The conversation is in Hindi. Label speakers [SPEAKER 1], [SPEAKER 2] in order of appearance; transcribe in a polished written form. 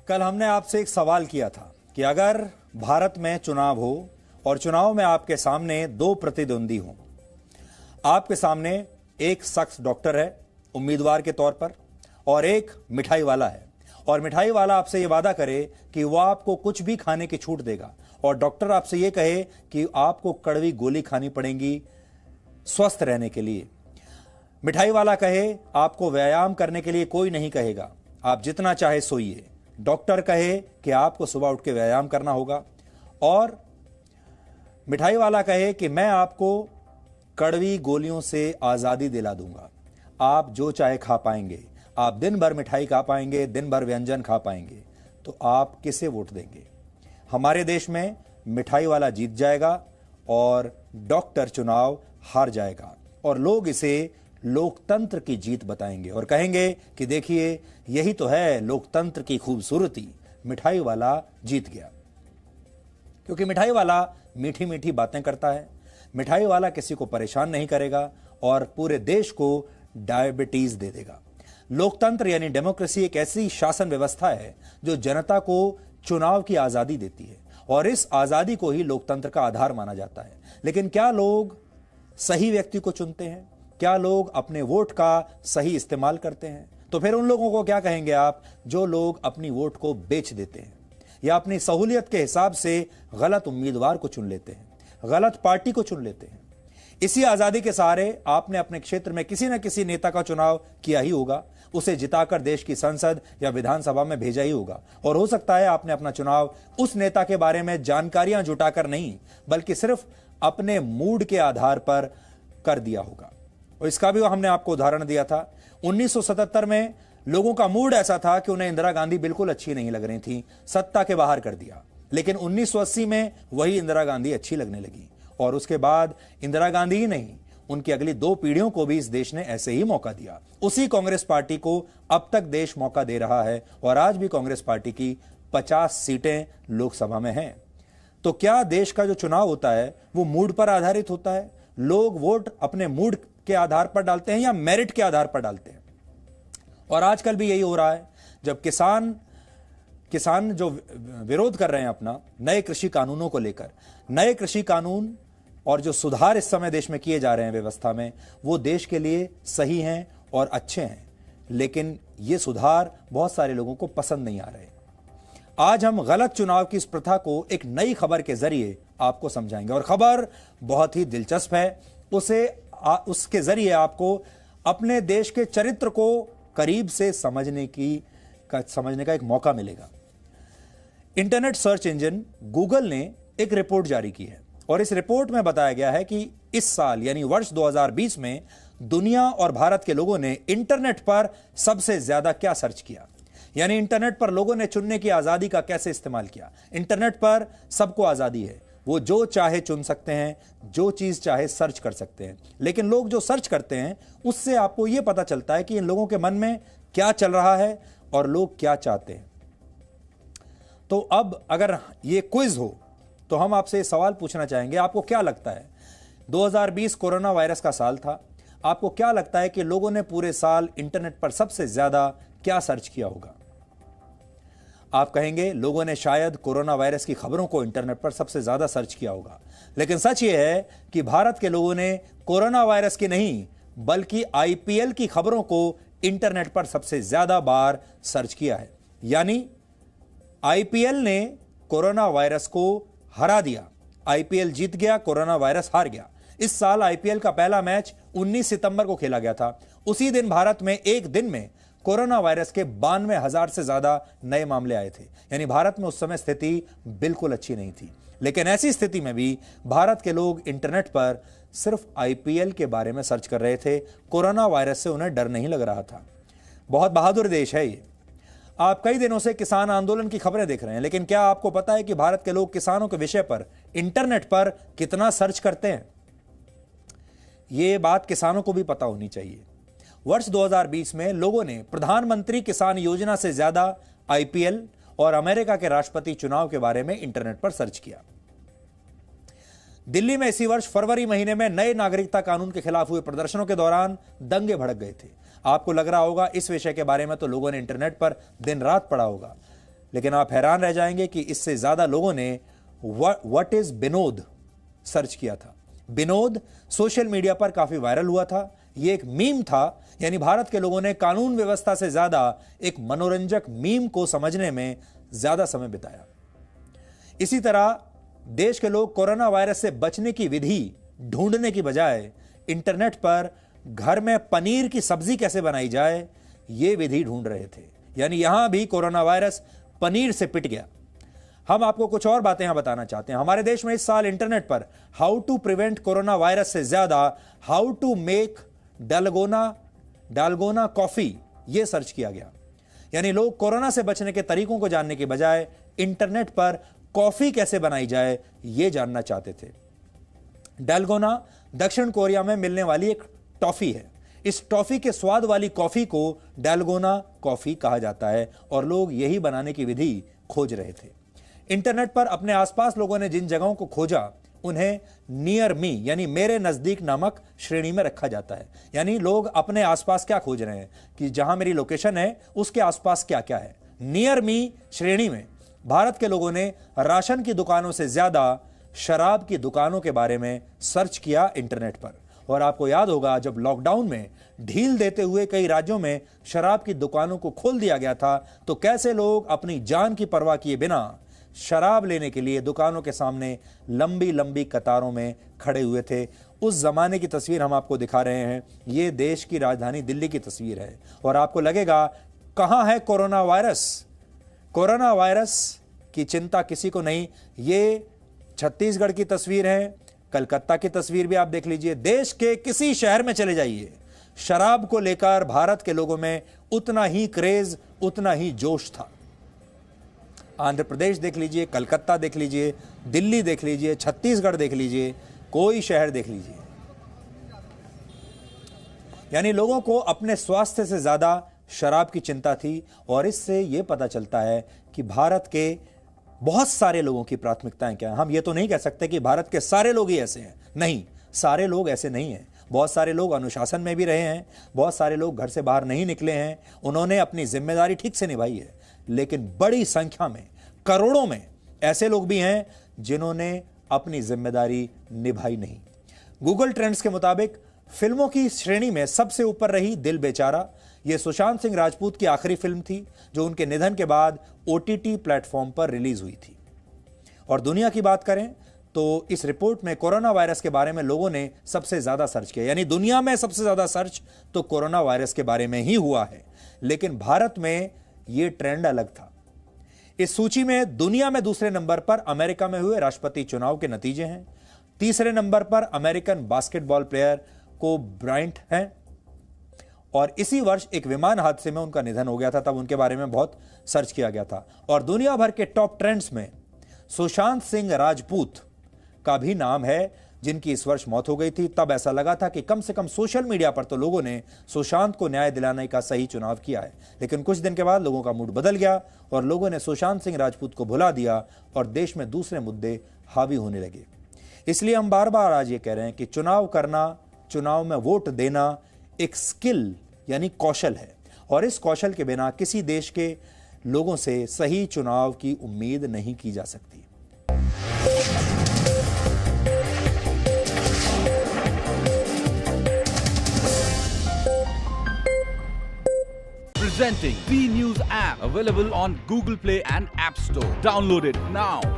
[SPEAKER 1] कल हमने आपसे एक सवाल किया था कि अगर भारत में चुनाव हो और चुनाव में आपके सामने दो प्रतिद्वंदी हों, आपके सामने एक शख्स डॉक्टर है उम्मीदवार के तौर पर और एक मिठाई वाला है, और मिठाई वाला आपसे यह वादा करे कि वह आपको कुछ भी खाने की छूट देगा और डॉक्टर आपसे यह कहे कि आपको कड़वी गोली खानी पड़ेगी स्वस्थ रहने के लिए। मिठाई वाला कहे आपको व्यायाम करने के लिए कोई नहीं कहेगा, आप जितना चाहे सोइए। डॉक्टर कहे कि आपको सुबह उठ के व्यायाम करना होगा, और मिठाई वाला कहे कि मैं आपको कड़वी गोलियों से आजादी दिला दूंगा, आप जो चाहे खा पाएंगे, आप दिन भर मिठाई खा पाएंगे, दिन भर व्यंजन खा पाएंगे। तो आप किसे वोट देंगे? हमारे देश में मिठाई वाला जीत जाएगा और डॉक्टर चुनाव हार जाएगा, और लोग इसे लोकतंत्र की जीत बताएंगे और कहेंगे कि देखिए यही तो है लोकतंत्र की खूबसूरती, मिठाई वाला जीत गया। क्योंकि मिठाई वाला मीठी मीठी बातें करता है, मिठाई वाला किसी को परेशान नहीं करेगा और पूरे देश को डायबिटीज दे देगा। लोकतंत्र यानी डेमोक्रेसी एक ऐसी शासन व्यवस्था है जो जनता को चुनाव की आजादी देती है, और इस आजादी को ही लोकतंत्र का आधार माना जाता है। लेकिन क्या लोग सही व्यक्ति को चुनते हैं? क्या लोग अपने वोट का सही इस्तेमाल करते हैं? तो फिर उन लोगों को क्या कहेंगे आप जो लोग अपनी वोट को बेच देते हैं या अपनी सहूलियत के हिसाब से गलत उम्मीदवार को चुन लेते हैं, गलत पार्टी को चुन लेते हैं? इसी आजादी के सहारे आपने अपने क्षेत्र में किसी न किसी नेता का चुनाव किया ही होगा, उसे जिताकर देश की संसद या विधानसभा में भेजा ही होगा, और हो सकता है आपने अपना चुनाव उस नेता के बारे में जानकारियां जुटाकर नहीं बल्कि सिर्फ अपने मूड के आधार पर कर दिया होगा। और इसका भी हमने आपको उदाहरण दिया था। 1977 में लोगों का मूड ऐसा था कि उन्हें इंदिरा गांधी बिल्कुल अच्छी नहीं लग रही थी, सत्ता के बाहर कर दिया। लेकिन 1980 में वही इंदिरा गांधी अच्छी लगने लगी, और उसके बाद इंदिरा गांधी ही नहीं, उनकी अगली 2 पीढ़ियों को भी इस देश ने ऐसे ही मौका दिया। उसी कांग्रेस पार्टी को अब तक देश मौका दे रहा है, और आज भी कांग्रेस पार्टी की 50 सीटें लोकसभा में हैं। तो क्या देश का जो चुनाव होता है वो मूड पर आधारित होता है? लोग वोट अपने मूड के आधार पर डालते हैं या मेरिट के आधार पर डालते हैं? और आजकल भी यही हो रहा है। जब किसान जो विरोध कर रहे हैं अपना नए कृषि कानूनों को लेकर, नए कृषि कानून और जो सुधार इस समय देश में किए जा रहे हैं व्यवस्था में, वो देश के लिए सही हैं और अच्छे हैं, लेकिन ये सुधार बहुत सारे लोगों को पसंद नहीं आ रहे। आज हम गलत चुनाव की इस प्रथा को एक नई खबर के जरिए आपको समझाएंगे, और खबर बहुत ही दिलचस्प है। उसके जरिए आपको अपने देश के चरित्र को करीब से समझने का एक मौका मिलेगा। इंटरनेट सर्च इंजन गूगल ने एक रिपोर्ट जारी की है, और इस रिपोर्ट में बताया गया है कि इस साल यानी वर्ष 2020 में दुनिया और भारत के लोगों ने इंटरनेट पर सबसे ज्यादा क्या सर्च किया। यानी इंटरनेट पर लोगों ने चुनने की आजादी का कैसे इस्तेमाल किया। इंटरनेट पर सबको आजादी है, वो जो चाहे चुन सकते हैं, जो चीज चाहे सर्च कर सकते हैं। लेकिन लोग जो सर्च करते हैं उससे आपको यह पता चलता है कि इन लोगों के मन में क्या चल रहा है और लोग क्या चाहते हैं। तो अब अगर ये क्विज हो तो हम आपसे सवाल पूछना चाहेंगे, आपको क्या लगता है 2020 कोरोना वायरस का साल था, आपको क्या लगता है कि लोगों ने पूरे साल इंटरनेट पर सबसे ज्यादा क्या सर्च किया होगा? आप कहेंगे लोगों ने शायद कोरोना वायरस की खबरों को इंटरनेट पर सबसे ज्यादा सर्च किया होगा। लेकिन सच यह है कि भारत के लोगों ने कोरोना वायरस की नहीं बल्कि आईपीएल की खबरों को इंटरनेट पर सबसे ज्यादा बार सर्च किया है। यानी आईपीएल ने कोरोना वायरस को हरा दिया, आईपीएल जीत गया, कोरोना वायरस हार गया। इस साल आईपीएल का पहला मैच 19 सितंबर को खेला गया था। उसी दिन भारत में एक दिन में कोरोना वायरस के 92,000 से ज्यादा नए मामले आए थे। यानी भारत में उस समय स्थिति बिल्कुल अच्छी नहीं थी। लेकिन ऐसी स्थिति में भी भारत के लोग इंटरनेट पर सिर्फ आईपीएल के बारे में सर्च कर रहे थे, कोरोना वायरस से उन्हें डर नहीं लग रहा था। बहुत बहादुर देश है ये। आप कई दिनों से किसान आंदोलन की खबरें देख रहे हैं, लेकिन क्या आपको पता है कि भारत के लोग किसानों के विषय पर इंटरनेट पर कितना सर्च करते हैं? ये बात किसानों को भी पता होनी चाहिए। वर्ष 2020 में लोगों ने प्रधानमंत्री किसान योजना से ज्यादा आईपीएल और अमेरिका के राष्ट्रपति चुनाव के बारे में इंटरनेट पर सर्च किया। दिल्ली में इसी वर्ष फरवरी महीने में नए नागरिकता कानून के खिलाफ हुए प्रदर्शनों के दौरान दंगे भड़क गए थे। आपको लग रहा होगा इस विषय के बारे में तो लोगों ने इंटरनेट पर दिन रात पढ़ा होगा, लेकिन आप हैरान रह जाएंगे कि इससे ज्यादा लोगों ने व्हाट इज बिनोद सर्च किया था। बिनोद सोशल मीडिया पर काफी वायरल हुआ था। यह एक मीम था, यानी भारत के लोगों ने कानून व्यवस्था से ज्यादा एक मनोरंजक मीम को समझने में ज्यादा समय बिताया। इसी तरह देश के लोग कोरोना वायरस से बचने की विधि ढूंढने की बजाय इंटरनेट पर घर में पनीर की सब्जी कैसे बनाई जाए यह विधि ढूंढ रहे थे। यानी यहां भी कोरोना वायरस पनीर से पिट गया। हम आपको कुछ और बातें यहां बताना चाहते हैं। हमारे देश में इस साल इंटरनेट पर how to prevent corona virus से ज्यादा how to make dalgona coffee यह सर्च किया गया। यानी लोग कोरोना से बचने के तरीकों को जानने के बजाय इंटरनेट पर कॉफी कैसे बनाई जाए यह जानना चाहते थे। डालगोना दक्षिण कोरिया में मिलने वाली एक टॉफी है। इस टॉफी के स्वाद वाली कॉफी को डालगोना कॉफी कहा जाता है और लोग यही बनाने की विधि खोज रहे थे। इंटरनेट पर अपने आसपास लोगों ने जिन जगहों को खोजा उन्हें नियर मी यानी मेरे नजदीक नामक श्रेणी में रखा जाता है। यानी लोग अपने आसपास क्या खोज रहे हैं कि जहां मेरी लोकेशन है उसके आसपास क्या क्या है। नियर मी श्रेणी में भारत के लोगों ने राशन की दुकानों से ज्यादा शराब की दुकानों के बारे में सर्च किया इंटरनेट पर। और आपको याद होगा जब लॉकडाउन में ढील देते हुए कई राज्यों में शराब की दुकानों को खोल दिया गया था तो कैसे लोग अपनी जान की परवाह किए बिना शराब लेने के लिए दुकानों के सामने लंबी लंबी कतारों में खड़े हुए थे। उस जमाने की तस्वीर हम आपको दिखा रहे हैं। यह देश की राजधानी दिल्ली की तस्वीर है और आपको लगेगा कहां है कोरोना वायरस। कोरोना वायरस की चिंता किसी को नहीं। ये छत्तीसगढ़ की तस्वीर है, कलकत्ता की तस्वीर भी आप देख लीजिए। देश के किसी शहर में चले जाइए, शराब को लेकर भारत के लोगों में उतना ही क्रेज, उतना ही जोश था। आंध्र प्रदेश देख लीजिए, कलकत्ता देख लीजिए, दिल्ली देख लीजिए, छत्तीसगढ़ देख लीजिए, कोई शहर देख लीजिए। यानी लोगों को अपने स्वास्थ्य से ज्यादा शराब की चिंता थी। और इससे यह पता चलता है कि भारत के बहुत सारे लोगों की प्राथमिकताएं क्या हैं। हम ये तो नहीं कह सकते कि भारत के सारे लोग ही ऐसे हैं, नहीं, सारे लोग ऐसे नहीं हैं। बहुत सारे लोग अनुशासन में भी रहे हैं, बहुत सारे लोग घर से बाहर नहीं निकले हैं, उन्होंने अपनी जिम्मेदारी ठीक से निभाई है। लेकिन बड़ी संख्या में, करोड़ों में ऐसे लोग भी हैं जिन्होंने अपनी जिम्मेदारी निभाई नहीं। गूगल ट्रेंड्स के मुताबिक फिल्मों की श्रेणी में सबसे ऊपर रही दिल बेचारा। यह सुशांत सिंह राजपूत की आखिरी फिल्म थी जो उनके निधन के बाद ओटीटी प्लेटफॉर्म पर रिलीज हुई थी। और दुनिया की बात करें तो इस रिपोर्ट में कोरोना वायरस के बारे में लोगों ने सबसे ज्यादा सर्च किया। यानी दुनिया में सबसे ज्यादा सर्च तो कोरोना वायरस के बारे में ही हुआ है। लेकिन भारत में यह ट्रेंड अलग था। इस सूची में दुनिया में दूसरे नंबर पर अमेरिका में हुए राष्ट्रपति चुनाव के नतीजे हैं। तीसरे नंबर पर American basketball player Kobe Bryant हैं और इसी वर्ष एक विमान हादसे में उनका निधन हो गया था, तब उनके बारे में बहुत सर्च किया गया था। और दुनिया भर के टॉप ट्रेंड्स में सुशांत सिंह राजपूत का भी नाम है जिनकी इस वर्ष मौत हो गई थी। तब ऐसा लगा था कि कम से कम सोशल मीडिया पर तो लोगों ने सुशांत को न्याय दिलाने का सही चुनाव किया है। लेकिन कुछ दिन के बाद लोगों का मूड बदल गया और लोगों ने सुशांत सिंह राजपूत को भुला दिया और देश में दूसरे मुद्दे हावी होने लगे। इसलिए हम बार बार आज ये कह रहे हैं कि चुनाव करना, चुनाव में वोट देना एक स्किल यानी कौशल है और इस कौशल के बिना किसी देश के लोगों से सही चुनाव की उम्मीद नहीं की जा सकती।
[SPEAKER 2] Presenting B News app available on Google Play and App Store. Download it now.